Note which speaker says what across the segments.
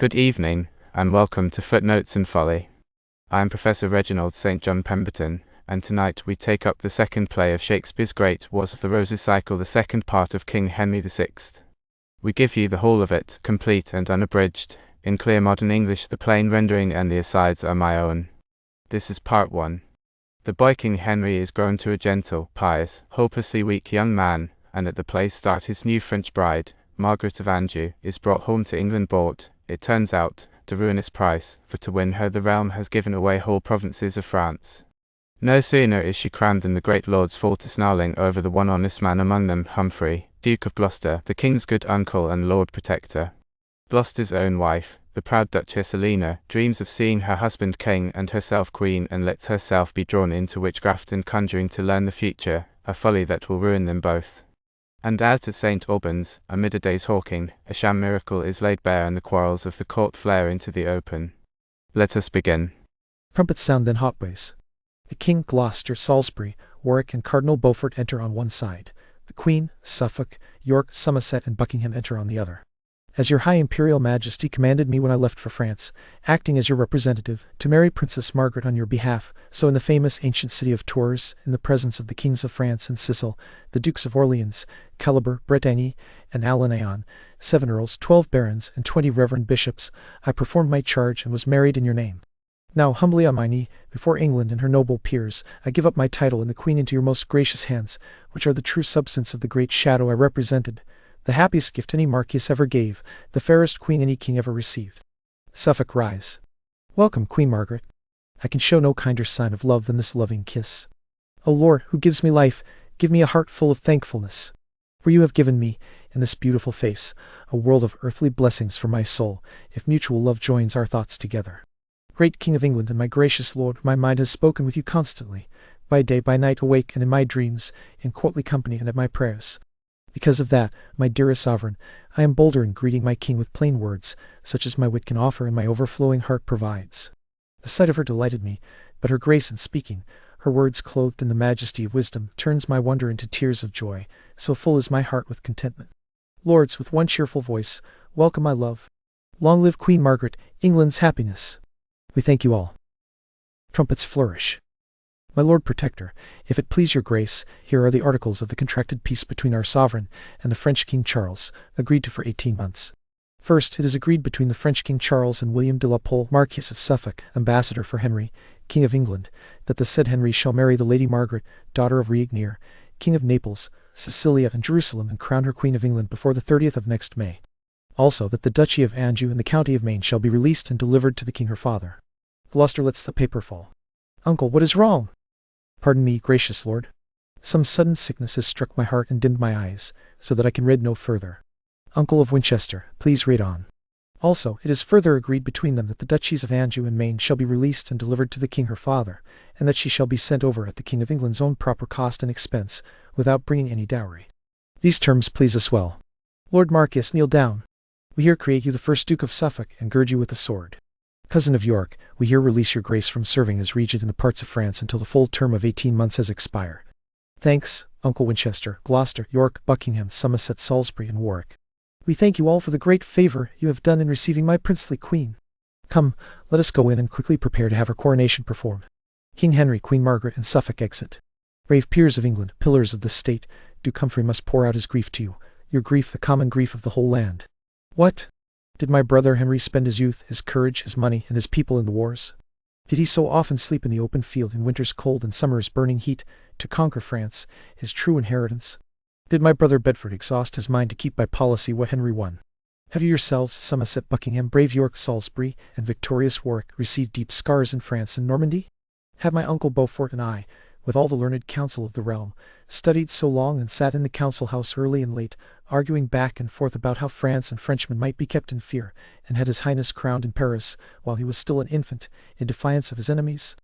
Speaker 1: Good evening, and welcome to Footnotes in Folly. I am Professor Reginald St. John Pemberton, and tonight we take up the second play of Shakespeare's great Wars of the Roses cycle, the second part of King Henry VI. We give you the whole of it, complete and unabridged, in clear modern English. The plain rendering and the asides are my own. This is part 1. The boy King Henry is grown to a gentle, pious, hopelessly weak young man, and at the play's start his new French bride, Margaret of Anjou, is brought home to England bought, it turns out, to ruinous price, for to win her the realm has given away whole provinces of France. No sooner is she crowned than the great lords fall to snarling over the one honest man among them, Humphrey, Duke of Gloucester, the king's good uncle and lord protector. Gloucester's own wife, the proud Duchess Eleanor, dreams of seeing her husband king and herself queen, and lets herself be drawn into witchcraft and conjuring to learn the future, a folly that will ruin them both. And out at St. Albans, amid a day's hawking, a sham miracle is laid bare and the quarrels of the court flare into the open. Let us begin.
Speaker 2: Trumpets sound then hotways. The King, Gloucester, Salisbury, Warwick, and Cardinal Beaufort enter on one side. The Queen, Suffolk, York, Somerset, and Buckingham enter on the other. As your high imperial majesty commanded me when I left for France, acting as your representative, to marry Princess Margaret on your behalf, so in the famous ancient city of Tours, in the presence of the kings of France and Sicily, the Dukes of Orleans, Calabar, Bretagne, and Alanéon, 7 earls, 12 barons, and 20 reverend bishops, I performed my charge and was married in your name. Now, humbly on my knee, before England and her noble peers, I give up my title and the Queen into your most gracious hands, which are the true substance of the great shadow I represented, the happiest gift any marquis ever gave, the fairest queen any king ever received. Suffolk, rise. Welcome, Queen Margaret. I can show no kinder sign of love than this loving kiss. O Lord, who gives me life, give me a heart full of thankfulness. For you have given me, in this beautiful face, a world of earthly blessings for my soul, if mutual love joins our thoughts together. Great King of England and my gracious Lord, my mind has spoken with you constantly, by day, by night, awake, and in my dreams, in courtly company and at my prayers. Because of that, my dearest sovereign, I am bolder in greeting my king with plain words, such as my wit can offer and my overflowing heart provides. The sight of her delighted me, but her grace in speaking, her words clothed in the majesty of wisdom, turns my wonder into tears of joy, so full is my heart with contentment. Lords, with one cheerful voice, welcome my love. Long live Queen Margaret, England's happiness. We thank you all. Trumpets flourish. My Lord Protector, if it please your grace, here are the articles of the contracted peace between our sovereign and the French King Charles, agreed to for 18 months. First, it is agreed between the French King Charles and William de la Pole, Marquis of Suffolk, ambassador for Henry, King of England, that the said Henry shall marry the Lady Margaret, daughter of Riegnier, King of Naples, Sicilia, and Jerusalem, and crown her Queen of England before the 30th of next May. Also, that the Duchy of Anjou and the County of Maine shall be released and delivered to the King her father. Gloucester lets the paper fall. Uncle, what is wrong? Pardon me, gracious lord. Some sudden sickness has struck my heart and dimmed my eyes, so that I can read no further. Uncle of Winchester, please read on. Also, it is further agreed between them that the Duchies of Anjou and Maine shall be released and delivered to the king her father, and that she shall be sent over at the King of England's own proper cost and expense, without bringing any dowry. These terms please us well. Lord Marquis, kneel down. We here create you the first Duke of Suffolk, and gird you with the sword. Cousin of York, we here release your grace from serving as regent in the parts of France until the full term of 18 months has expired. Thanks, Uncle Winchester, Gloucester, York, Buckingham, Somerset, Salisbury, and Warwick. We thank you all for the great favour you have done in receiving my princely queen. Come, let us go in and quickly prepare to have her coronation performed. King Henry, Queen Margaret, and Suffolk exit. Brave peers of England, pillars of the state, Duke Humphrey must pour out his grief to you, your grief the common grief of the whole land. What? Did my brother Henry spend his youth, his courage, his money, and his people in the wars? Did he so often sleep in the open field in winter's cold and summer's burning heat, to conquer France, his true inheritance? Did my brother Bedford exhaust his mind to keep by policy what Henry won? Have you yourselves, Somerset, Buckingham, brave York, Salisbury, and victorious Warwick, received deep scars in France and Normandy? Have my uncle Beaufort and I, with all the learned counsel of the realm, studied so long and sat in the council house early and late, arguing back and forth about how France and Frenchmen might be kept in fear, and had his Highness crowned in Paris, while he was still an infant, in defiance of his enemies?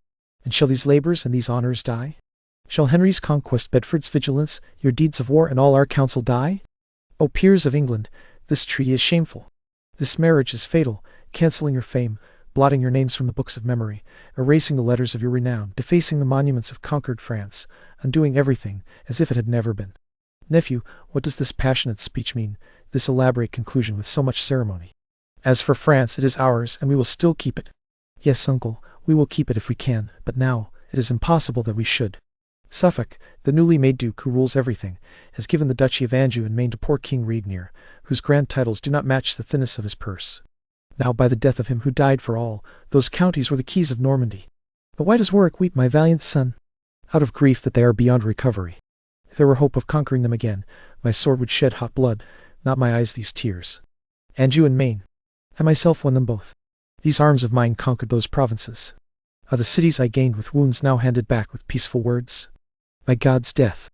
Speaker 2: And shall these labours and these honours die? Shall Henry's conquest, Bedford's vigilance, your deeds of war, and all our counsel die? O peers of England, this treaty is shameful. This marriage is fatal, cancelling your fame, blotting your names from the books of memory, erasing the letters of your renown, defacing the monuments of conquered France, undoing everything, as if it had never been. Nephew, what does this passionate speech mean, this elaborate conclusion with so much ceremony? As for France, it is ours, and we will still keep it. Yes, uncle, we will keep it if we can, but now, it is impossible that we should. Suffolk, the newly made duke who rules everything, has given the duchy of Anjou and Maine to poor King Readnear, whose grand titles do not match the thinness of his purse. Now by the death of him who died for all, those counties were the keys of Normandy. But why does Warwick weep, my valiant son? Out of grief that they are beyond recovery. If there were hope of conquering them again, my sword would shed hot blood, not my eyes these tears. Anjou and Maine. I myself won them both. These arms of mine conquered those provinces. Are the cities I gained with wounds now handed back with peaceful words? By God's death.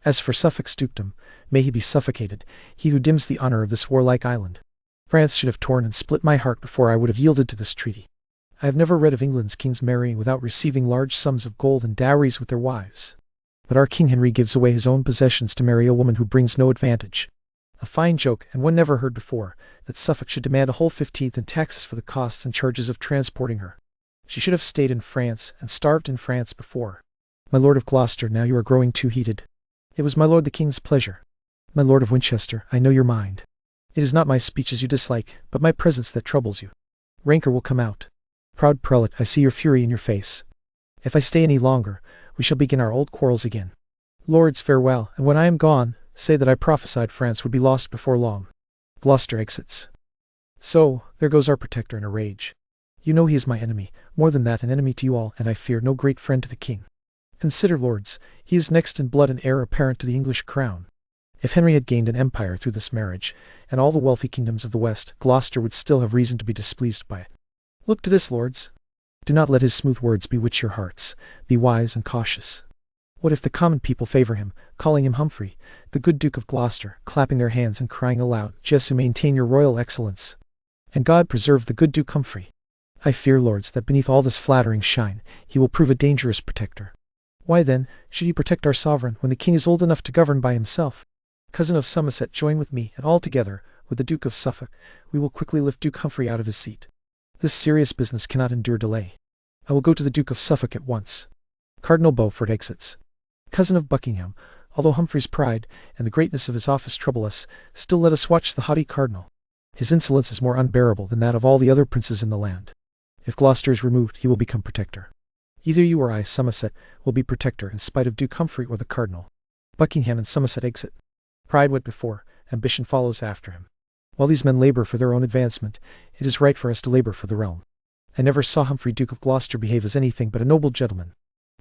Speaker 2: As for Suffolk's dukedom, may he be suffocated, he who dims the honor of this warlike island. France should have torn and split my heart before I would have yielded to this treaty. I have never read of England's kings marrying without receiving large sums of gold and dowries with their wives. But our King Henry gives away his own possessions to marry a woman who brings no advantage. A fine joke, and one never heard before, that Suffolk should demand a whole 15th in taxes for the costs and charges of transporting her. She should have stayed in France and starved in France before. My lord of Gloucester, now you are growing too heated. It was my lord the king's pleasure. My lord of Winchester, I know your mind. It is not my speeches you dislike, but my presence that troubles you. Rancour will come out. Proud prelate, I see your fury in your face. If I stay any longer, we shall begin our old quarrels again. Lords, farewell, and when I am gone, say that I prophesied France would be lost before long. Gloucester exits. So, there goes our protector in a rage. You know he is my enemy, more than that, an enemy to you all, and I fear no great friend to the king. Consider, lords, he is next in blood and heir apparent to the English crown. If Henry had gained an empire through this marriage, and all the wealthy kingdoms of the West, Gloucester would still have reason to be displeased by it. Look to this, lords. Do not let his smooth words bewitch your hearts. Be wise and cautious. What if the common people favour him, calling him Humphrey, the good Duke of Gloucester, clapping their hands and crying aloud, Jesu maintain your royal excellence. And God preserve the good Duke Humphrey. I fear, lords, that beneath all this flattering shine, he will prove a dangerous protector. Why then should he protect our sovereign when the king is old enough to govern by himself? Cousin of Somerset, join with me, and all together, with the Duke of Suffolk, we will quickly lift Duke Humphrey out of his seat. This serious business cannot endure delay. I will go to the Duke of Suffolk at once. Cardinal Beaufort exits. Cousin of Buckingham, although Humphrey's pride and the greatness of his office trouble us, still let us watch the haughty cardinal. His insolence is more unbearable than that of all the other princes in the land. If Gloucester is removed, he will become protector. Either you or I, Somerset, will be protector in spite of Duke Humphrey or the cardinal. Buckingham and Somerset exit. Pride went before, ambition follows after him. While these men labour for their own advancement, it is right for us to labour for the realm. I never saw Humphrey Duke of Gloucester behave as anything but a noble gentleman.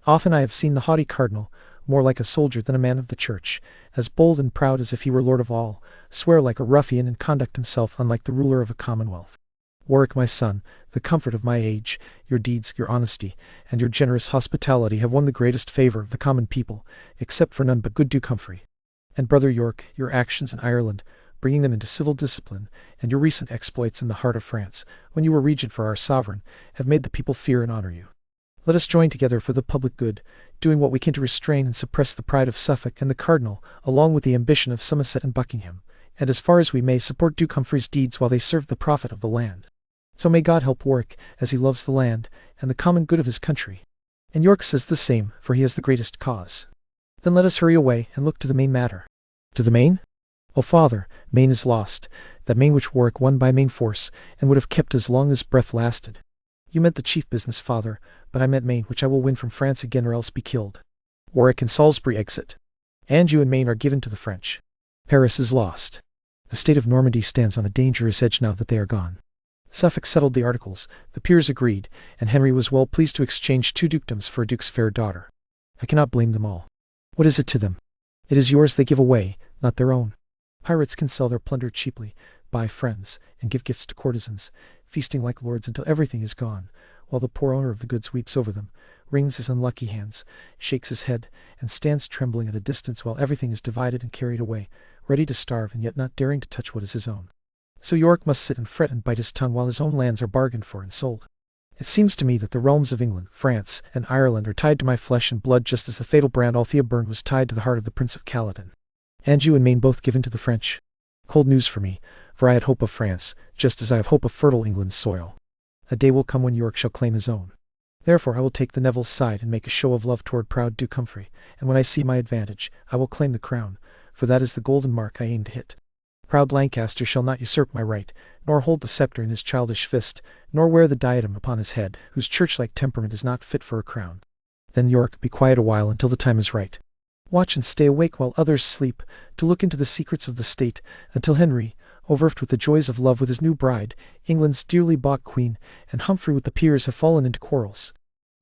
Speaker 2: Often I have seen the haughty cardinal, more like a soldier than a man of the church, as bold and proud as if he were lord of all, swear like a ruffian and conduct himself unlike the ruler of a commonwealth. Warwick, my son, the comfort of my age, your deeds, your honesty, and your generous hospitality have won the greatest favour of the common people, except for none but good Duke Humphrey. And brother York, your actions in Ireland, bringing them into civil discipline, and your recent exploits in the heart of France, when you were regent for our sovereign, have made the people fear and honour you. Let us join together for the public good, doing what we can to restrain and suppress the pride of Suffolk and the cardinal, along with the ambition of Somerset and Buckingham, and as far as we may support Duke Humphrey's deeds while they serve the profit of the land. So may God help Warwick, as he loves the land, and the common good of his country. And York says the same, for he has the greatest cause. Then let us hurry away, and look to the main matter. To the Maine? O father, Maine is lost, that Maine which Warwick won by main force, and would have kept as long as breath lasted. You meant the chief business, father, but I meant Maine, which I will win from France again or else be killed. Warwick and Salisbury exit. Anjou and Maine are given to the French. Paris is lost. The state of Normandy stands on a dangerous edge now that they are gone. Suffolk settled the articles, the peers agreed, and Henry was well pleased to exchange 2 dukedoms for a duke's fair daughter. I cannot blame them all. What is it to them? It is yours they give away, not their own. Pirates can sell their plunder cheaply, buy friends, and give gifts to courtesans, feasting like lords until everything is gone, while the poor owner of the goods weeps over them, wrings his unlucky hands, shakes his head, and stands trembling at a distance while everything is divided and carried away, ready to starve and yet not daring to touch what is his own. So York must sit and fret and bite his tongue while his own lands are bargained for and sold. It seems to me that the realms of England, France, and Ireland are tied to my flesh and blood just as the fatal brand Althea burned was tied to the heart of the Prince of Caledon. Anjou and Maine both given to the French. Cold news for me, for I had hope of France, just as I have hope of fertile England's soil. A day will come when York shall claim his own. Therefore I will take the Nevilles' side and make a show of love toward proud Duke Humphrey, and when I see my advantage, I will claim the crown, for that is the golden mark I aim to hit. Proud Lancaster shall not usurp my right, nor hold the sceptre in his childish fist, nor wear the diadem upon his head, whose church-like temperament is not fit for a crown. Then, York, be quiet a while until the time is right. Watch and stay awake while others sleep, to look into the secrets of the state, until Henry, overwhelmed with the joys of love with his new bride, England's dearly bought queen, and Humphrey with the peers have fallen into quarrels.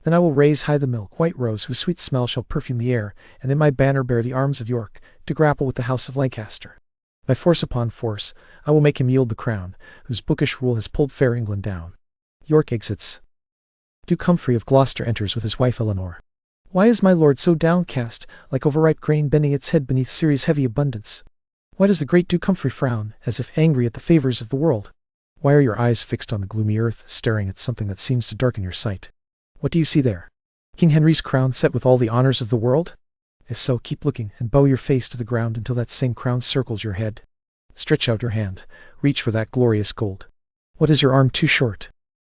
Speaker 2: Then I will raise high the milk-white rose, whose sweet smell shall perfume the air, and in my banner bear the arms of York, to grapple with the house of Lancaster. By force upon force, I will make him yield the crown, whose bookish rule has pulled fair England down. York exits. Duke Humphrey of Gloucester enters with his wife Eleanor. Why is my lord so downcast, like overripe grain bending its head beneath Ceres' heavy abundance? Why does the great Duke Humphrey frown, as if angry at the favours of the world? Why are your eyes fixed on the gloomy earth, staring at something that seems to darken your sight? What do you see there? King Henry's crown set with all the honours of the world? If so, keep looking, and bow your face to the ground until that same crown circles your head. Stretch out your hand, reach for that glorious gold. What is your arm too short?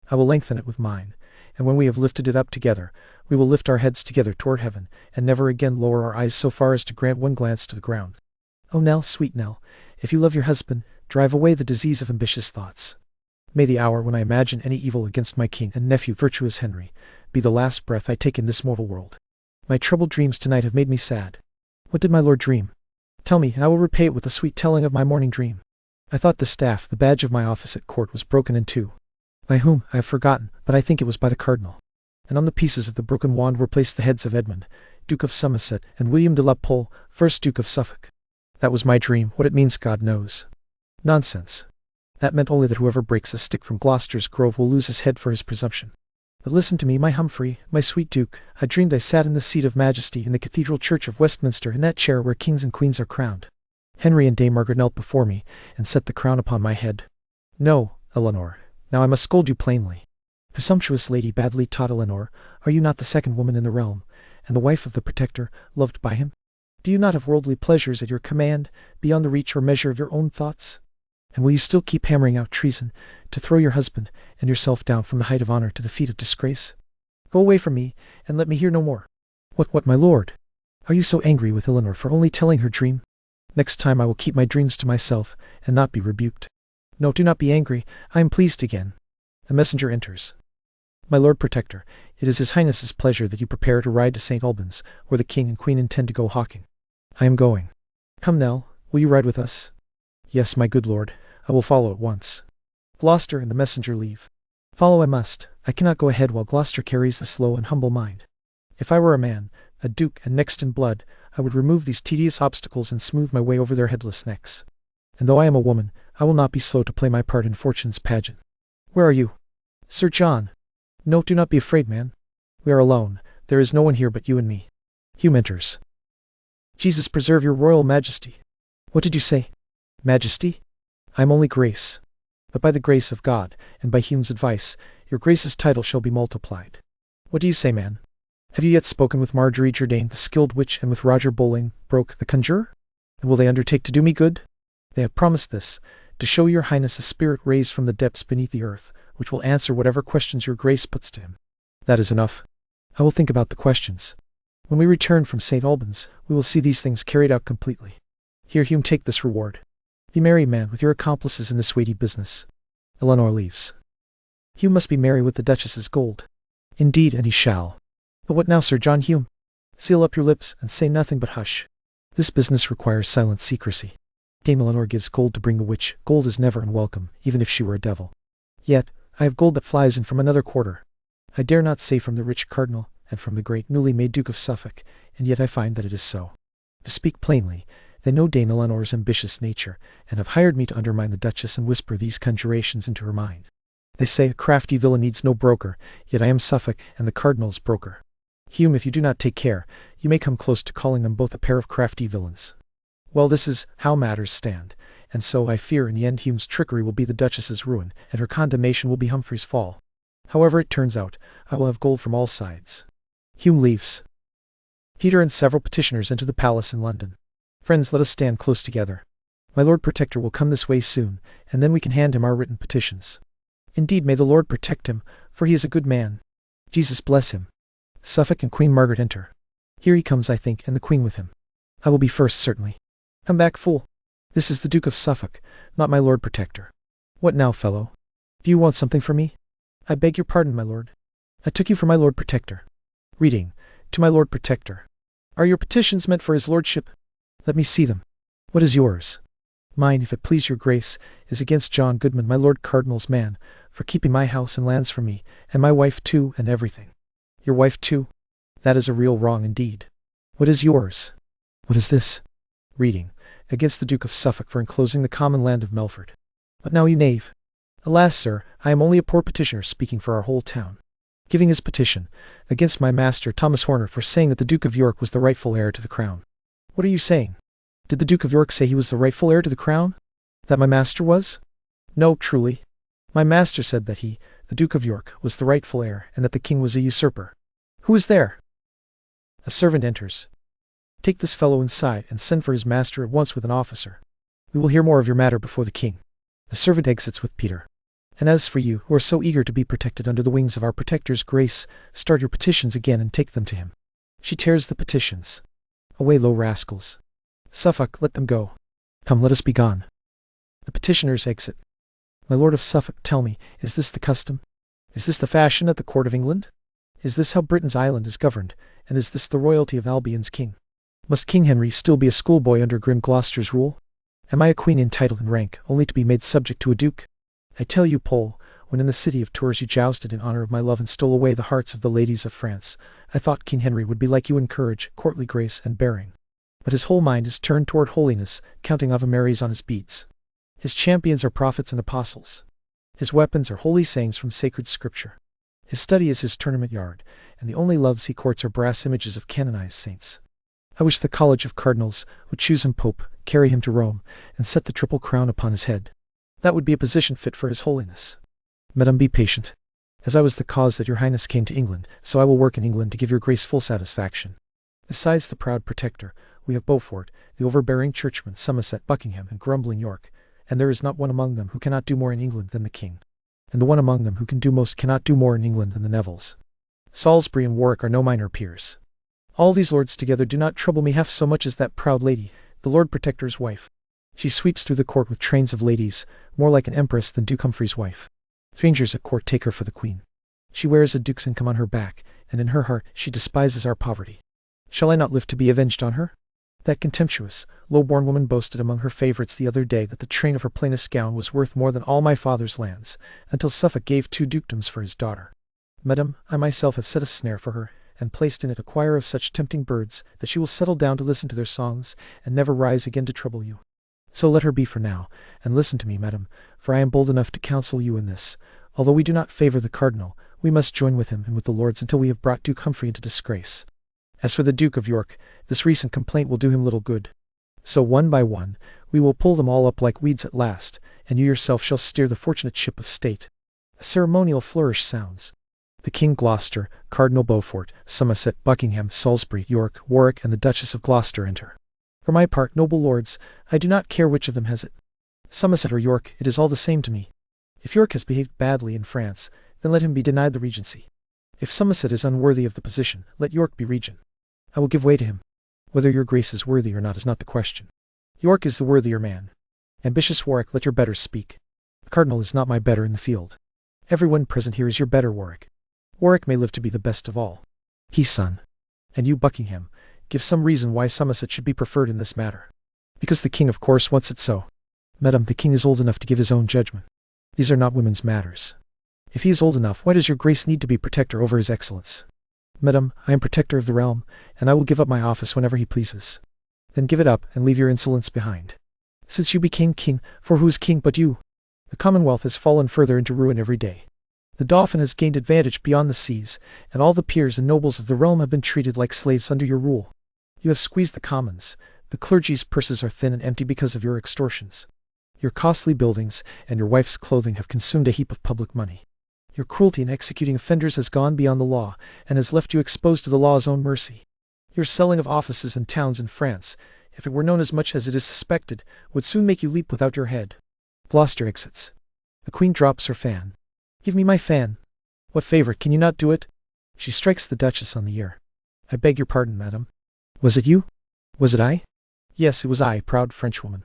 Speaker 2: I will lengthen it with mine, and when we have lifted it up together, we will lift our heads together toward heaven, and never again lower our eyes so far as to grant one glance to the ground. Oh, Nell, sweet Nell, if you love your husband, drive away the disease of ambitious thoughts. May the hour when I imagine any evil against my king and nephew, virtuous Henry, be the last breath I take in this mortal world. My troubled dreams tonight have made me sad. What did my lord dream? Tell me, and I will repay it with the sweet telling of my morning dream. I thought the staff, the badge of my office at court, was broken in two. By whom, I have forgotten, but I think it was by the cardinal. And on the pieces of the broken wand were placed the heads of Edmund, Duke of Somerset, and William de la Pole, 1st Duke of Suffolk. That was my dream. What it means God knows. Nonsense. That meant only that whoever breaks a stick from Gloucester's grove will lose his head for his presumption. But listen to me, my Humphrey, my sweet Duke. I dreamed I sat in the seat of majesty in the Cathedral Church of Westminster, in that chair where kings and queens are crowned. Henry and Dame Margaret knelt before me, and set the crown upon my head. No, Eleanor, now I must scold you plainly. Presumptuous lady, badly taught Eleanor, are you not the second woman in the realm, and the wife of the Protector, loved by him? Do you not have worldly pleasures at your command, beyond the reach or measure of your own thoughts? And will you still keep hammering out treason, to throw your husband and yourself down from the height of honour to the feet of disgrace? Go away from me, and let me hear no more. What, my lord? Are you so angry with Eleanor for only telling her dream? Next time I will keep my dreams to myself, and not be rebuked. No, do not be angry. I am pleased again. A messenger enters. My Lord Protector, it is His Highness's pleasure that you prepare to ride to St. Albans, where the king and queen intend to go hawking. I am going. Come, Nell, will you ride with us? Yes, my good lord, I will follow at once. Gloucester and the messenger leave. Follow I must. I cannot go ahead while Gloucester carries the slow and humble mind. If I were a man, a duke, and next in blood, I would remove these tedious obstacles and smooth my way over their headless necks. And though I am a woman, I will not be slow to play my part in fortune's pageant. Where are you? Sir John. No, do not be afraid, man. We are alone. There is no one here but you and me. Hume enters. Jesus preserve your royal majesty. What did you say? Majesty? I am only Grace. But by the grace of God, and by Hume's advice, your Grace's title shall be multiplied. What do you say, man? Have you yet spoken with Marjorie Jourdain, the skilled witch, and with Roger Bowling, Broke, the conjurer? And will they undertake to do me good? They have promised this, to show your highness a spirit raised from the depths beneath the earth, which will answer whatever questions your grace puts to him. That is enough. I will think about the questions. When we return from St. Albans, we will see these things carried out completely. Here, Hume, take this reward. Be merry, man, with your accomplices in this weighty business. Eleanor leaves. Hume must be merry with the Duchess's gold. Indeed, and he shall. But what now, Sir John Hume? Seal up your lips, and say nothing but hush. This business requires silent secrecy. Dame Eleanor gives gold to bring the witch. Gold is never unwelcome, even if she were a devil. Yet, I have gold that flies in from another quarter. I dare not say from the rich cardinal, and from the great newly made Duke of Suffolk, and yet I find that it is so. To speak plainly, they know Dame Eleanor's ambitious nature, and have hired me to undermine the Duchess and whisper these conjurations into her mind. They say a crafty villain needs no broker, yet I am Suffolk, and the cardinal's broker. Hume, if you do not take care, you may come close to calling them both a pair of crafty villains. Well, this is how matters stand, and so I fear in the end Hume's trickery will be the Duchess's ruin, and her condemnation will be Humphrey's fall. However it turns out, I will have gold from all sides. Hume leaves. Peter and several petitioners enter the palace in London. Friends, let us stand close together. My Lord Protector will come this way soon, and then we can hand him our written petitions. Indeed, may the Lord protect him, for he is a good man. Jesus bless him. Suffolk and Queen Margaret enter. Here he comes, I think, and the Queen with him. I will be first, certainly. Come back, fool. This is the Duke of Suffolk, not my Lord Protector. What now, fellow? Do you want something from me? I beg your pardon, my lord. I took you for my Lord Protector. Reading, to my Lord Protector. Are your petitions meant for his lordship? Let me see them. What is yours? Mine, if it please your grace, is against John Goodman, my Lord Cardinal's man, for keeping my house and lands from me, and my wife too, and everything. Your wife too? That is a real wrong indeed. What is yours? What is this? Reading, against the Duke of Suffolk for enclosing the common land of Melford. But now, you knave. Alas, sir, I am only a poor petitioner speaking for our whole town. Giving his petition, against my master Thomas Horner for saying that the Duke of York was the rightful heir to the crown. What are you saying? Did the Duke of York say he was the rightful heir to the crown? That my master was? No, truly. My master said that he, the Duke of York, was the rightful heir, and that the king was a usurper. Who is there? A servant enters. Take this fellow inside, and send for his master at once with an officer. We will hear more of your matter before the king. The servant exits with Peter. And as for you, who are so eager to be protected under the wings of our Protector's grace, start your petitions again and take them to him. She tears the petitions. Away, low rascals. Suffolk, let them go. Come, let us be gone. The petitioners exit. My Lord of Suffolk, tell me, is this the custom? Is this the fashion at the court of England? Is this how Britain's island is governed, and is this the royalty of Albion's king? Must King Henry still be a schoolboy under grim Gloucester's rule? Am I a queen in title and rank, only to be made subject to a duke? I tell you, Pole, when in the city of Tours you jousted in honor of my love and stole away the hearts of the ladies of France, I thought King Henry would be like you in courage, courtly grace, and bearing. But his whole mind is turned toward holiness, counting Ave Marys on his beads. His champions are prophets and apostles. His weapons are holy sayings from sacred scripture. His study is his tournament yard, and the only loves he courts are brass images of canonized saints. I wish the College of Cardinals would choose him pope, carry him to Rome, and set the triple crown upon his head. That would be a position fit for his holiness. Madam, be patient. As I was the cause that your highness came to England, so I will work in England to give your grace full satisfaction. Besides the proud Protector, we have Beaufort, the overbearing churchman, Somerset, Buckingham, and grumbling York, and there is not one among them who cannot do more in England than the king. And the one among them who can do most cannot do more in England than the Nevilles. Salisbury and Warwick are no minor peers. All these lords together do not trouble me half so much as that proud lady, the Lord Protector's wife. She sweeps through the court with trains of ladies, more like an empress than Duke Humphrey's wife. Strangers at court take her for the queen. She wears a duke's income on her back, and in her heart she despises our poverty. Shall I not live to be avenged on her? That contemptuous, low-born woman boasted among her favourites the other day that the train of her plainest gown was worth more than all my father's lands, until Suffolk gave 2 dukedoms for his daughter. Madam, I myself have set a snare for her, and placed in it a choir of such tempting birds that she will settle down to listen to their songs, and never rise again to trouble you. So let her be for now, and listen to me, madam, for I am bold enough to counsel you in this. Although we do not favour the cardinal, we must join with him and with the lords until we have brought Duke Humphrey into disgrace. As for the Duke of York, this recent complaint will do him little good. So one by one, we will pull them all up like weeds at last, and you yourself shall steer the fortunate ship of state. A ceremonial flourish sounds. The King, Gloucester, Cardinal Beaufort, Somerset, Buckingham, Salisbury, York, Warwick, and the Duchess of Gloucester enter. For my part, noble lords, I do not care which of them has it. Somerset or York, it is all the same to me. If York has behaved badly in France, then let him be denied the regency. If Somerset is unworthy of the position, let York be regent. I will give way to him. Whether your grace is worthy or not is not the question. York is the worthier man. Ambitious Warwick, let your betters speak. The cardinal is not my better in the field. Everyone present here is your better, Warwick. Warwick may live to be the best of all. He, son. And you, Buckingham, give some reason why Somerset should be preferred in this matter. Because the king, of course, wants it so. Madam, the king is old enough to give his own judgment. These are not women's matters. If he is old enough, why does your grace need to be protector over his excellence? Madam, I am protector of the realm, and I will give up my office whenever he pleases. Then give it up, and leave your insolence behind. Since you became king, for who is king but you? The Commonwealth has fallen further into ruin every day. The Dauphin has gained advantage beyond the seas, and all the peers and nobles of the realm have been treated like slaves under your rule. You have squeezed the commons. The clergy's purses are thin and empty because of your extortions. Your costly buildings and your wife's clothing have consumed a heap of public money. Your cruelty in executing offenders has gone beyond the law, and has left you exposed to the law's own mercy. Your selling of offices and towns in France, if it were known as much as it is suspected, would soon make you leap without your head. Gloucester exits. The Queen drops her fan. Give me my fan. What favour, can you not do it? She strikes the Duchess on the ear. I beg your pardon, madam. Was it you? Was it I? Yes, it was I, proud Frenchwoman.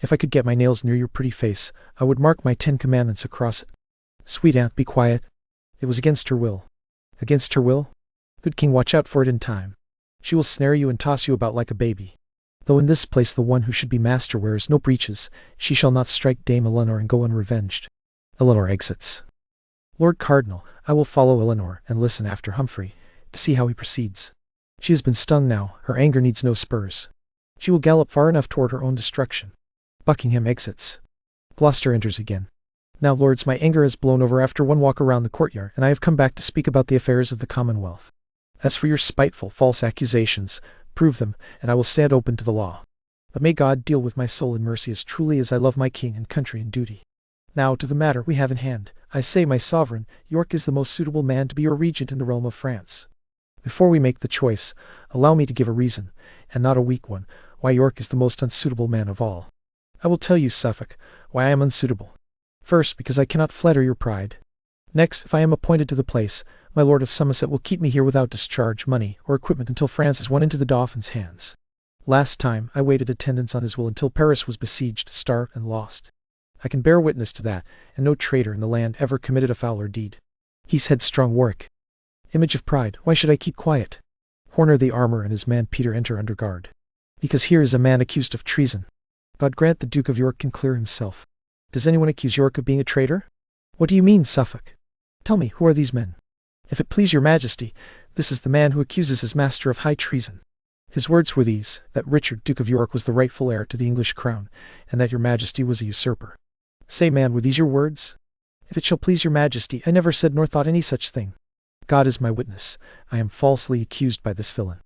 Speaker 2: If I could get my nails near your pretty face, I would mark my 10 commandments across it. Sweet aunt, be quiet. It was against her will. Against her will? Good king, watch out for it in time. She will snare you and toss you about like a baby. Though in this place the one who should be master wears no breeches, she shall not strike Dame Eleanor and go unrevenged. Eleanor exits. Lord Cardinal, I will follow Eleanor and listen after Humphrey, to see how he proceeds. She has been stung now, her anger needs no spurs. She will gallop far enough toward her own destruction. Buckingham exits. Gloucester enters again. Now, lords, my anger has blown over after one walk around the courtyard, and I have come back to speak about the affairs of the Commonwealth. As for your spiteful, false accusations, prove them, and I will stand open to the law. But may God deal with my soul in mercy as truly as I love my king and country and duty. Now to the matter we have in hand. I say, my sovereign, York is the most suitable man to be your regent in the realm of France. Before we make the choice, allow me to give a reason, and not a weak one, why York is the most unsuitable man of all. I will tell you, Suffolk, why I am unsuitable. First, because I cannot flatter your pride. Next, if I am appointed to the place, my lord of Somerset will keep me here without discharge, money, or equipment until France is won into the Dauphin's hands. Last time, I waited attendance on his will until Paris was besieged, starved, and lost. I can bear witness to that, and no traitor in the land ever committed a fouler deed. He's headstrong Warwick. Image of pride, why should I keep quiet? Horner the armourer and his man Peter enter under guard. Because here is a man accused of treason. God grant the Duke of York can clear himself. Does anyone accuse York of being a traitor? What do you mean, Suffolk? Tell me, who are these men? If it please your majesty, this is the man who accuses his master of high treason. His words were these, that Richard, Duke of York, was the rightful heir to the English crown, and that your majesty was a usurper. Say, man, were these your words? If it shall please your majesty, I never said nor thought any such thing. God is my witness, I am falsely accused by this villain.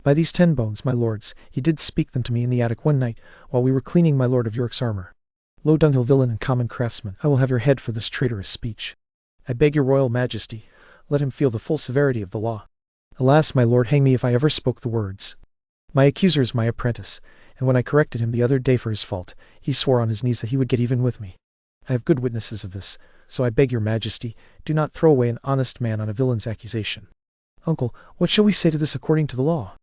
Speaker 2: By these 10 bones, my lords, he did speak them to me in the attic one night, while we were cleaning my lord of York's armour. Low dunghill villain and common craftsman, I will have your head for this traitorous speech. I beg your royal majesty, let him feel the full severity of the law. Alas, my lord, hang me if I ever spoke the words. My accuser is my apprentice, and when I corrected him the other day for his fault, he swore on his knees that he would get even with me. I have good witnesses of this, so I beg your majesty, do not throw away an honest man on a villain's accusation. Uncle, what shall we say to this according to the law?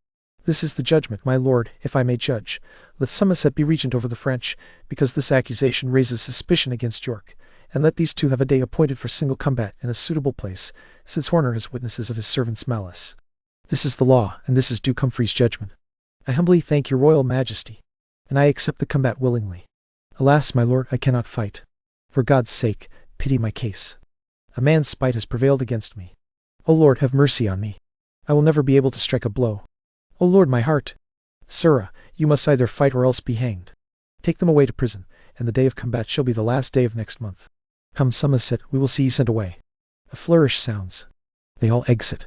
Speaker 2: This is the judgment, my lord, if I may judge. Let Somerset be regent over the French, because this accusation raises suspicion against York, and let these 2 have a day appointed for single combat in a suitable place, since Horner has witnesses of his servant's malice. This is the law, and this is Duke Humphrey's judgment. I humbly thank your royal majesty, and I accept the combat willingly. Alas, my lord, I cannot fight. For God's sake, pity my case. A man's spite has prevailed against me. O Lord, have mercy on me. I will never be able to strike a blow. O Lord, my heart. Sirrah, you must either fight or else be hanged. Take them away to prison, and the day of combat shall be the last day of next month. Come, Somerset, we will see you sent away. A flourish sounds. They all exit.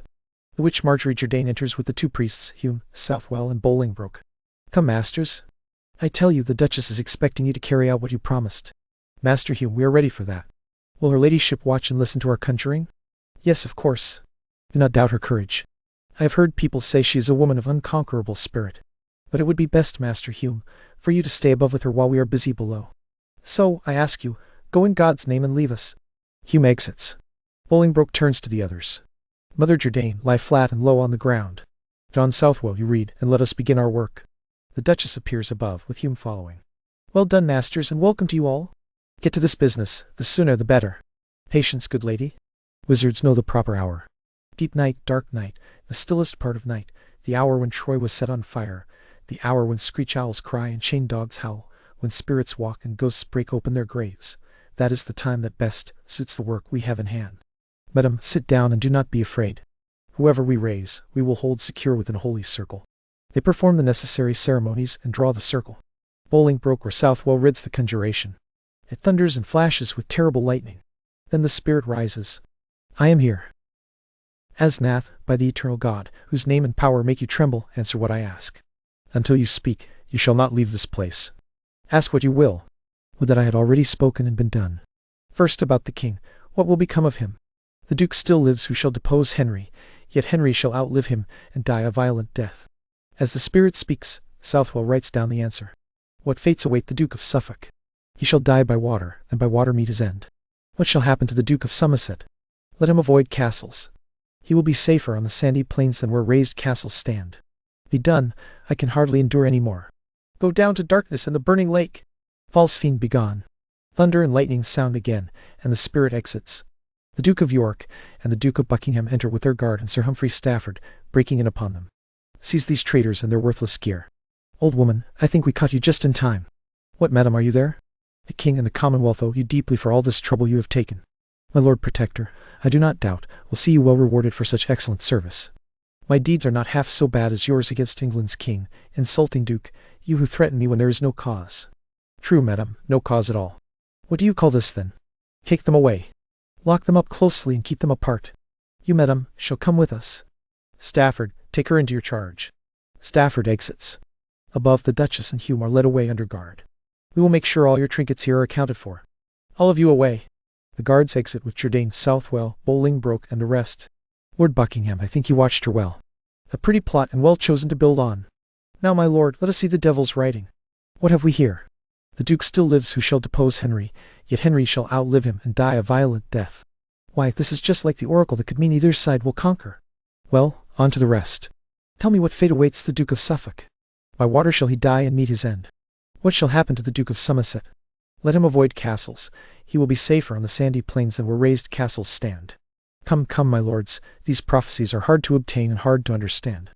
Speaker 2: The witch Marjorie Jourdain enters with the 2 priests, Hume, Southwell, and Bolingbroke. Come, masters. I tell you, the Duchess is expecting you to carry out what you promised. Master Hume, we are ready for that. Will her ladyship watch and listen to our conjuring? Yes, of course. Do not doubt her courage. I have heard people say she is a woman of unconquerable spirit. But it would be best, Master Hume, for you to stay above with her while we are busy below. So, I ask you, go in God's name and leave us. Hume exits. Bolingbroke turns to the others. Mother Jourdain, lie flat and low on the ground. John Southwell, you read, and let us begin our work. The Duchess appears above, with Hume following. Well done, masters, and welcome to you all. Get to this business, the sooner the better. Patience, good lady. Wizards know the proper hour. Deep night, dark night, the stillest part of night, the hour when Troy was set on fire, the hour when screech owls cry and chained dogs howl, when spirits walk and ghosts break open their graves. That is the time that best suits the work we have in hand. Madam, sit down and do not be afraid. Whoever we raise, we will hold secure within a holy circle. They perform the necessary ceremonies and draw the circle. Bolingbroke or Southwell rids the conjuration. It thunders and flashes with terrible lightning. Then the spirit rises. I am here. Asnath, by the eternal God, whose name and power make you tremble, answer what I ask. Until you speak, you shall not leave this place. Ask what you will. Would that I had already spoken and been done. First about the king, what will become of him? The Duke still lives who shall depose Henry, yet Henry shall outlive him and die a violent death. As the spirit speaks, Southwell writes down the answer. What fates await the Duke of Suffolk? He shall die by water, and by water meet his end. What shall happen to the Duke of Somerset? Let him avoid castles. He will be safer on the sandy plains than where raised castles stand. Be done, I can hardly endure any more. Go down to darkness and the burning lake. False fiend, begone. Thunder and lightning sound again, and the spirit exits. The Duke of York and the Duke of Buckingham enter with their guard and Sir Humphrey Stafford, breaking in upon them. Seize these traitors and their worthless gear. Old woman, I think we caught you just in time. What, madam, are you there? The king and the Commonwealth owe you deeply for all this trouble you have taken. My Lord Protector, I do not doubt, will see you well rewarded for such excellent service. My deeds are not half so bad as yours against England's king, insulting Duke, you who threaten me when there is no cause. True, madam, no cause at all. What do you call this, then? Take them away. Lock them up closely and keep them apart. You, madam, shall come with us. Stafford, take her into your charge. Stafford exits. Above, the Duchess and Hume are led away under guard. We will make sure all your trinkets here are accounted for. All of you away. The guards exit with Jourdain, Southwell, Bolingbroke, and the rest. Lord Buckingham, I think you watched her well. A pretty plot and well chosen to build on. Now, my lord, let us see the devil's writing. What have we here? The Duke still lives who shall depose Henry, yet Henry shall outlive him and die a violent death. Why, this is just like the oracle that could mean either side will conquer. Well, on to the rest. Tell me what fate awaits the Duke of Suffolk. By water shall he die and meet his end. What shall happen to the Duke of Somerset? Let him avoid castles. He will be safer on the sandy plains than where raised castles stand. Come, come, my lords, these prophecies are hard to obtain and hard to understand.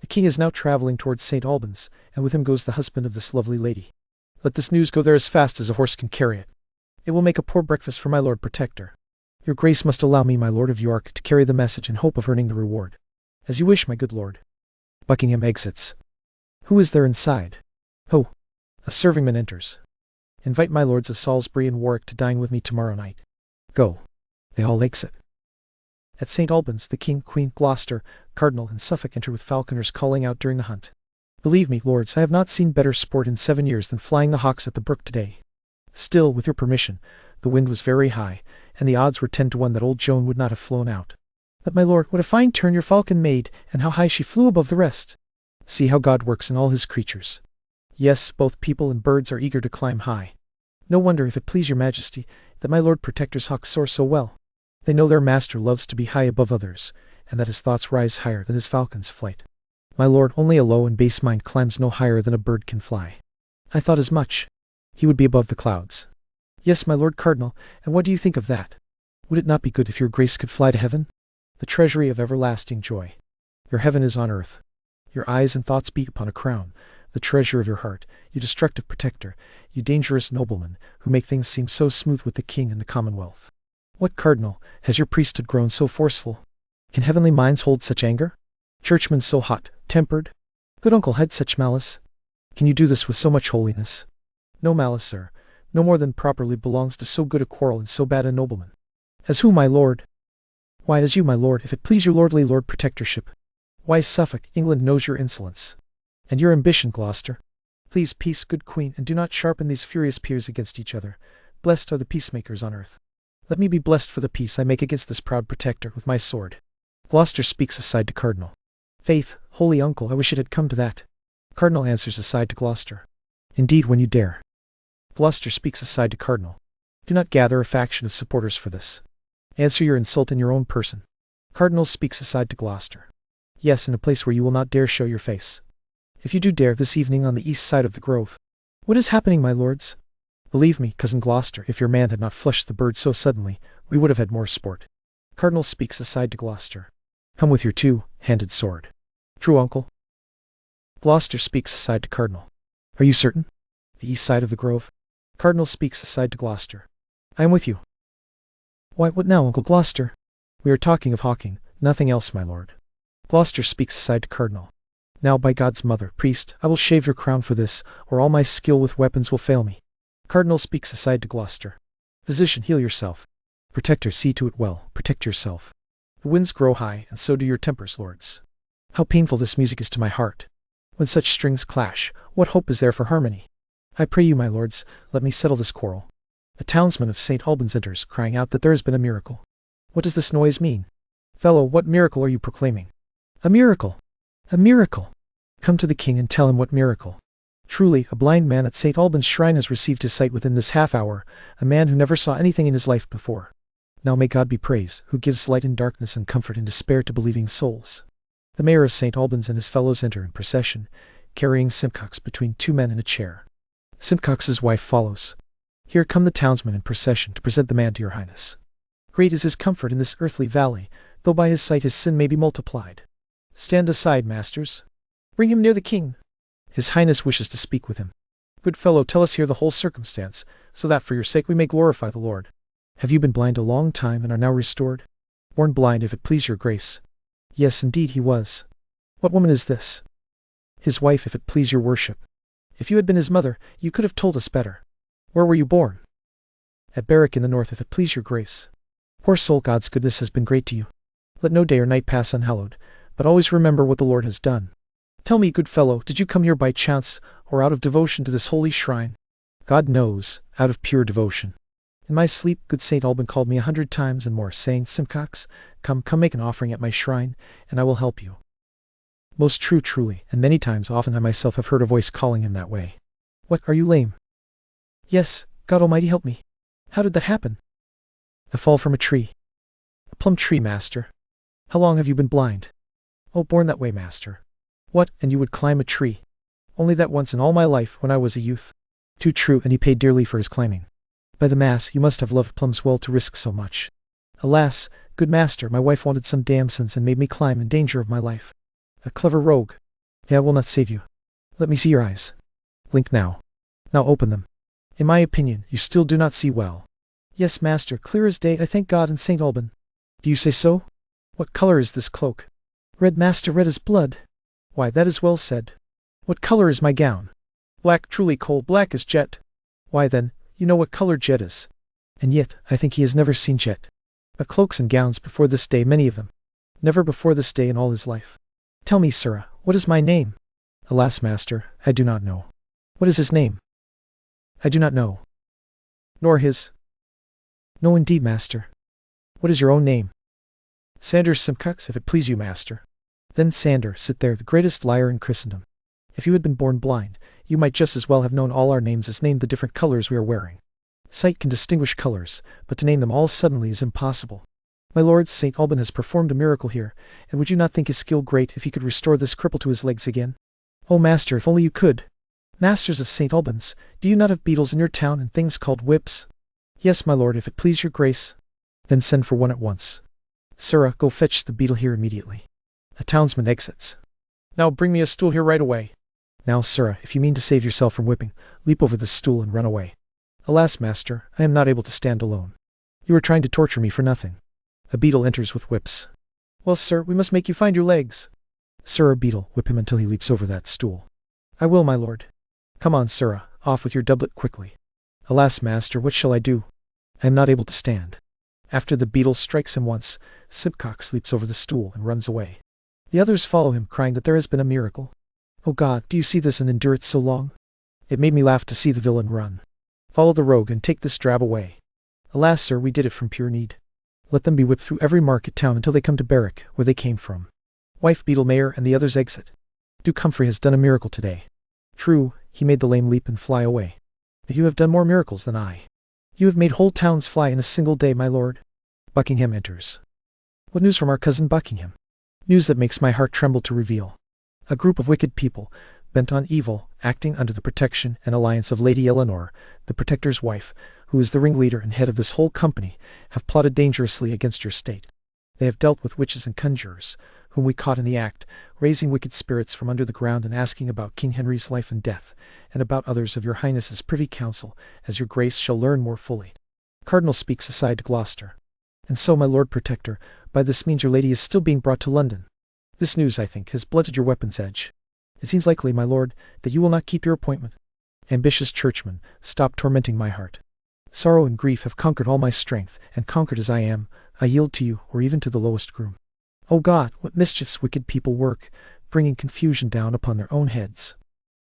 Speaker 2: The king is now travelling towards St. Albans, and with him goes the husband of this lovely lady. Let this news go there as fast as a horse can carry it. It will make a poor breakfast for my Lord Protector. Your grace must allow me, my Lord of York, to carry the message in hope of earning the reward. As you wish, my good lord. Buckingham exits. Who is there inside? Oh, a servingman enters. Invite my lords of Salisbury and Warwick to dine with me tomorrow night. Go. They all exit. At St. Albans, the king, queen, Gloucester, cardinal, and Suffolk enter with falconers calling out during the hunt. Believe me, lords, I have not seen better sport in 7 years than flying the hawks at the brook today. Still, with your permission, the wind was very high, and the odds were 10 to 1 that old Joan would not have flown out. But, my lord, what a fine turn your falcon made, and how high she flew above the rest. See how God works in all his creatures. Yes, both people and birds are eager to climb high. No wonder, if it please your majesty, that my Lord Protector's hawks soar so well. They know their master loves to be high above others, and that his thoughts rise higher than his falcon's flight. My lord, only a low and base mind climbs no higher than a bird can fly. I thought as much. He would be above the clouds. Yes, my lord cardinal, and what do you think of that? Would it not be good if your grace could fly to heaven? The treasury of everlasting joy. Your heaven is on earth. Your eyes and thoughts beat upon a crown, the treasure of your heart, you destructive protector, you dangerous nobleman, who make things seem so smooth with the king and the Commonwealth. What, cardinal, has your priesthood grown so forceful? Can heavenly minds hold such anger? Churchmen so hot-tempered? Good uncle, hide such malice. Can you do this with so much holiness? No malice, sir, no more than properly belongs to so good a quarrel and so bad a nobleman. As who, my lord? Why, as you, my lord, if it please your lordly lord protectorship. Why, Suffolk, England knows your insolence. And your ambition, Gloucester. Please, peace, good queen, and do not sharpen these furious peers against each other. Blessed are the peacemakers on earth. Let me be blessed for the peace I make against this proud protector with my sword. Gloucester speaks aside to Cardinal. Faith, holy uncle, I wish it had come to that. Cardinal answers aside to Gloucester. Indeed, when you dare. Gloucester speaks aside to Cardinal. Do not gather a faction of supporters for this. Answer your insult in your own person. Cardinal speaks aside to Gloucester. Yes, in a place where you will not dare show your face. If you do dare, this evening on the east side of the grove. What is happening, my lords? Believe me, cousin Gloucester, if your man had not flushed the bird so suddenly, we would have had more sport. Cardinal speaks aside to Gloucester. Come with your two-handed sword. True, uncle. Gloucester speaks aside to Cardinal. Are you certain? The east side of the grove? Cardinal speaks aside to Gloucester. I am with you. Why, what now, Uncle Gloucester? We are talking of hawking, nothing else, my lord. Gloucester speaks aside to Cardinal. Now, by God's mother, priest, I will shave your crown for this, or all my skill with weapons will fail me. Cardinal speaks aside to Gloucester. Physician, heal yourself. Protector, see to it well, protect yourself. The winds grow high, and so do your tempers, lords. How painful this music is to my heart. When such strings clash, what hope is there for harmony? I pray you, my lords, let me settle this quarrel. A townsman of St. Albans enters, crying out that there has been a miracle. What does this noise mean? Fellow, what miracle are you proclaiming? A miracle! A miracle! Come to the king and tell him what miracle. Truly, a blind man at St. Albans shrine has received his sight within this half-hour, a man who never saw anything in his life before. Now may God be praised, who gives light in darkness and comfort in despair to believing souls. The mayor of St. Albans and his fellows enter in procession, carrying Simpcox between two men in a chair. Simpcox's wife follows. Here come the townsmen in procession to present the man to your highness. Great is his comfort in this earthly valley, though by his sight his sin may be multiplied. Stand aside, masters. Bring him near the king. His highness wishes to speak with him. Good fellow, tell us here the whole circumstance, so that for your sake we may glorify the Lord. Have you been blind a long time and are now restored? Born blind, if it please your grace. Yes, indeed he was. What woman is this? His wife, if it please your worship. If you had been his mother, you could have told us better. Where were you born? At Berwick in the north, if it please your grace. Poor soul, God's goodness has been great to you. Let no day or night pass unhallowed, but always remember what the Lord has done. Tell me, good fellow, did you come here by chance, or out of devotion to this holy shrine? God knows, out of pure devotion. In my sleep, good St. Alban called me 100 times and more, saying, Simpcox, come make an offering at my shrine, and I will help you. Most true, truly, and many times often I myself have heard a voice calling him that way. What, are you lame? Yes, God Almighty help me. How did that happen? A fall from a tree. A plum tree, master. How long have you been blind? Oh, born that way, master. What, and you would climb a tree? Only that once in all my life, when I was a youth. Too true, and he paid dearly for his climbing. By the mass, you must have loved plums well to risk so much. Alas, good master, my wife wanted some damsons and made me climb in danger of my life. A clever rogue. Yeah, I will not save you. Let me see your eyes. Blink now. Now open them. In my opinion, you still do not see well. Yes, master, clear as day, I thank God and St. Alban. Do you say so? What color is this cloak? Red, master, red as blood. Why, that is well said. What color is my gown? Black, truly coal black as jet. Why then, you know what color jet is. And yet, I think he has never seen jet. But cloaks and gowns before this day, many of them. Never before this day in all his life. Tell me, sirrah, what is my name? Alas, master, I do not know. What is his name? I do not know. Nor his. No, indeed, master. What is your own name? Sanders Simpcox, if it please you, master. Then Sander, sit there, the greatest liar in Christendom. If you had been born blind, you might just as well have known all our names as named the different colors we are wearing. Sight can distinguish colors, but to name them all suddenly is impossible. My lord, St. Alban has performed a miracle here, and would you not think his skill great if he could restore this cripple to his legs again? Oh, master, if only you could. Masters of St. Albans, do you not have beetles in your town and things called whips? Yes, my lord, if it please your grace. Then send for one at once. Sirrah, go fetch the beetle here immediately. A townsman exits. Now bring me a stool here right away. Now, sirrah, if you mean to save yourself from whipping, leap over this stool and run away. Alas, master, I am not able to stand alone. You are trying to torture me for nothing. A beetle enters with whips. Well, sir, we must make you find your legs. Sirrah beetle, whip him until he leaps over that stool. I will, my lord. Come on, sirrah, off with your doublet quickly. Alas, master, what shall I do? I am not able to stand. After the beetle strikes him once, Simpcox leaps over the stool and runs away. The others follow him, crying that there has been a miracle. Oh God, do you see this and endure it so long? It made me laugh to see the villain run. Follow the rogue and take this drab away. Alas, sir, we did it from pure need. Let them be whipped through every market town until they come to Berwick, where they came from. Wife beetle mayor and the others exit. Duke Humphrey has done a miracle today. True, he made the lame leap and fly away. But you have done more miracles than I. You have made whole towns fly in a single day, my lord. Buckingham enters. What news from our cousin Buckingham? News that makes my heart tremble to reveal. A group of wicked people, bent on evil, acting under the protection and alliance of Lady Eleanor, the Protector's wife, who is the ringleader and head of this whole company, have plotted dangerously against your state. They have dealt with witches and conjurers, whom we caught in the act, raising wicked spirits from under the ground and asking about King Henry's life and death, and about others of your highness's privy council, as your grace shall learn more fully. Cardinal speaks aside to Gloucester. And so, my lord protector, by this means your lady is still being brought to London. This news, I think, has blunted your weapon's edge. It seems likely, my lord, that you will not keep your appointment. Ambitious churchman, stop tormenting my heart. Sorrow and grief have conquered all my strength, and conquered as I am, I yield to you, or even to the lowest groom. O God, what mischiefs wicked people work, bringing confusion down upon their own heads.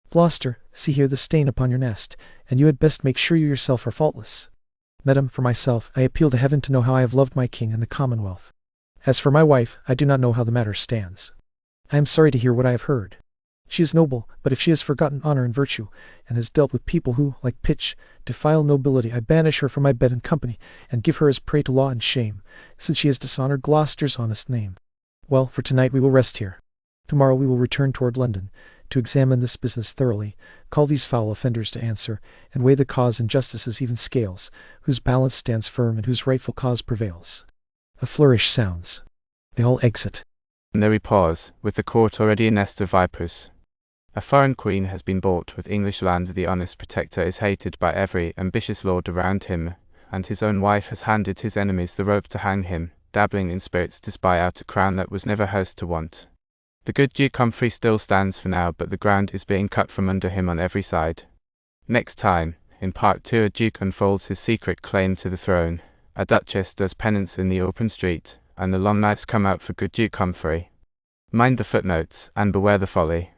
Speaker 2: Gloucester, see here the stain upon your nest, and you had best make sure you yourself are faultless. Madam, for myself, I appeal to heaven to know how I have loved my king and the Commonwealth. As for my wife, I do not know how the matter stands. I am sorry to hear what I have heard. She is noble, but if she has forgotten honor and virtue, and has dealt with people who, like pitch, defile nobility, I banish her from my bed and company, and give her as prey to law and shame, since she has dishonored Gloucester's honest name. Well, for tonight we will rest here. Tomorrow we will return toward London, to examine this business thoroughly, call these foul offenders to answer, and weigh the cause in justice's even scales, whose balance stands firm and whose rightful cause prevails. A flourish sounds. They all exit.
Speaker 1: And there we pause, with the court already a nest of vipers. A foreign queen has been bought with English land, the honest protector is hated by every ambitious lord around him, and his own wife has handed his enemies the rope to hang him, dabbling in spirits to spy out a crown that was never hers to want. The good Duke Humphrey still stands for now, but the ground is being cut from under him on every side. Next time, in part 2, a duke unfolds his secret claim to the throne, a duchess does penance in the open street, and the long knives come out for good Duke Humphrey. Mind the footnotes, and beware the folly.